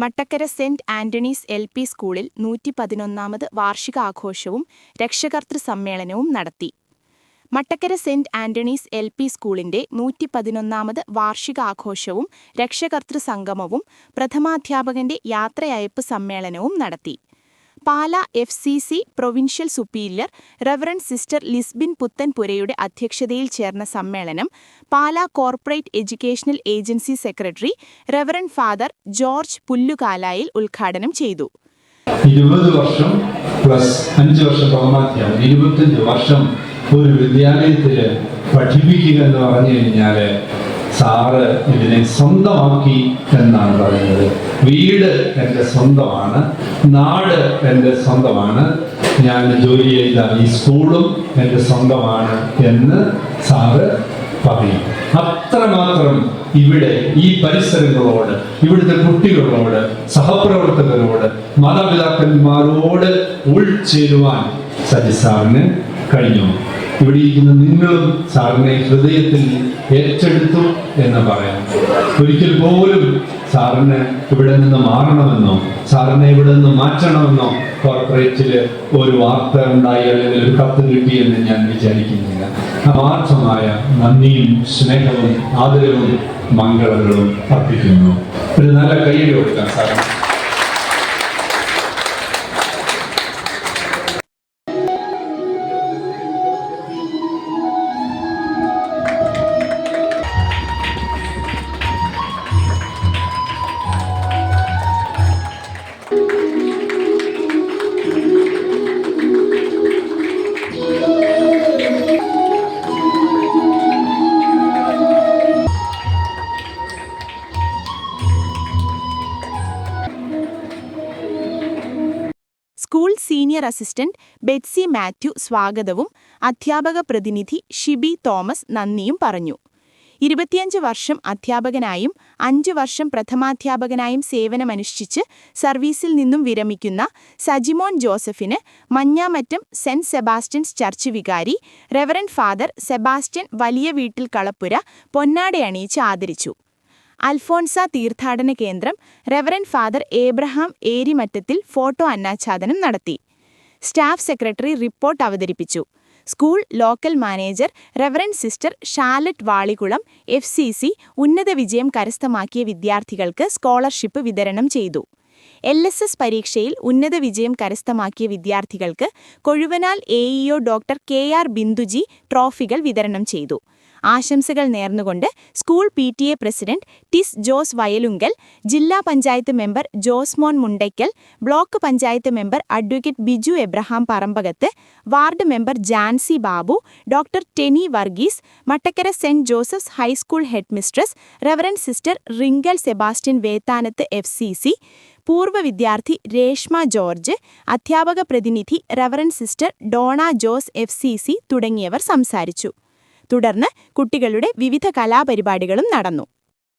മട്ടക്കര Saint Antony's LP. സ്കൂളിൽ 111ാമത് വാർഷികാഘോഷവും രക്ഷകർതൃ സമ്മേളനവും നടത്തി. Mattakkara Saint Antony's LP. സ്കൂളിന്റെ 111ാമത് വാർഷികാഘോഷവും രക്ഷകർതൃ സംഗമവും പ്രഥമാധ്യാപകന്റെ യാത്രയയപ്പ് സമ്മേളനവും നടത്തി. Pala FCC. Provincial superior reverend sister Lisbin പുത്തൻപുരയുടെ അധ്യക്ഷതയിൽ ചേർന്ന സമ്മേളനം Pala corporate educational agency secretary reverend father George പുല്ലുകാലായിൽ ഉദ്ഘാടനം ചെയ്തു. 20 വർഷം പ്ലസ് 5 വർഷം പ്രഥമാധ്യാപനം, 25 വർഷം ഒരു വിദ്യാലയത്തിൽ പഠിപ്പിക്കുക എന്ന് പറഞ്ഞു കഴിഞ്ഞാൽ സാറ് ഇതിനെ സ്വന്തമാക്കി എന്നാണ് പറയുന്നത്. വീട് എൻ്റെ സ്വന്തമാണ്, നാട് എൻ്റെ സ്വന്തമാണ്, ഞാൻ ജോലി ചെയ്ത ഈ സ്കൂളും എൻ്റെ സ്വന്തമാണ് എന്ന് സാറ് പറയും. അത്രമാത്രം ഇവിടെ ഈ പരിസരങ്ങളോട്, ഇവിടുത്തെ കുട്ടികളോട്, സഹപ്രവർത്തകരോട്, മാതാപിതാക്കന്മാരോട് ഉൾച്ചേരുവാൻ സജി സാറിന് കഴിഞ്ഞു. ഇവിടെ ഇരിക്കുന്ന നിങ്ങളും സാറിനെ ഹൃദയത്തിൽ ഏറ്റെടുത്തു എന്ന് പറയാം. ഒരിക്കൽ പോലും സാറിന് ഇവിടെ നിന്ന് മാറണമെന്നോ സാറിനെ ഇവിടെ നിന്ന് മാറ്റണമെന്നോ കോർപ്പറേറ്റില് ഒരു വാർത്ത ഉണ്ടായി അല്ലെങ്കിൽ ഒരു കത്ത് കിട്ടിയെന്ന് ഞാൻ വിചാരിക്കുന്നില്ല. ആത്മാർത്ഥമായ നന്ദിയും സ്നേഹവും ആദരവും മംഗളങ്ങളും അർപ്പിക്കുന്നു. ഒരു നല്ല കൈയ്യടി കൊടുക്കാം sir. School senior assistant Betsy Mathew സ്വാഗതവും അധ്യാപക പ്രതിനിധി ഷിബി തോമസ് നന്ദിയും പറഞ്ഞു. 25 വർഷം അധ്യാപകനായും 5 വർഷം പ്രഥമാധ്യാപകനായും സേവനമനുഷ്ഠിച്ച് സർവീസിൽ നിന്നും വിരമിക്കുന്ന സജിമോൻ ജോസഫിന് മഞ്ഞാമറ്റം സെന്റ് സെബാസ്റ്റ്യൻസ് ചർച്ച് വികാരി reverend father Sebastian Valiya Veettil Kalappura പൊന്നാടയണിയിച്ച് ആദരിച്ചു. അൽഫോൺസ തീർത്ഥാടന കേന്ദ്രം reverend father Abraham Erimattathil photo അനാച്ഛാദനം നടത്തി. സ്റ്റാഫ് സെക്രട്ടറി റിപ്പോർട്ട് അവതരിപ്പിച്ചു. School local manager reverend sister Shalet Valikulam FCC. ഉന്നത വിജയം കരസ്ഥമാക്കിയ വിദ്യാർത്ഥികൾക്ക് സ്കോളർഷിപ്പ് വിതരണം ചെയ്തു. LSS പരീക്ഷയിൽ ഉന്നത വിജയം കരസ്ഥമാക്കിയ വിദ്യാർത്ഥികൾക്ക് Kozhuvanal AEO doctor KR Binduji ട്രോഫികൾ വിതരണം ചെയ്തു. ആശംസകൾ നേർന്നുകൊണ്ട് സ്കൂൾ PTA പ്രസിഡന്റ് ടിസ് ജോസ് വയലുങ്കൽ, ജില്ലാ panchayat member Josmon Mundackal, block panchayat member advocate Biju Abraham Parambakath, ward member Jancy Babu, doctor Teny Varghese, Mattakkara Saint Joseph's high school headmistress reverend sister Rinkal Sebastian Vethanath FCC, പൂർവ്വ വിദ്യാർത്ഥി രേഷ്മ ജോർജ്, അധ്യാപക പ്രതിനിധി reverend sister Dona Jose FCC തുടങ്ങിയവർ സംസാരിച്ചു. തുടർന്ന് കുട്ടികളുടെ വിവിധ കലാപരിപാടികളും നടന്നു.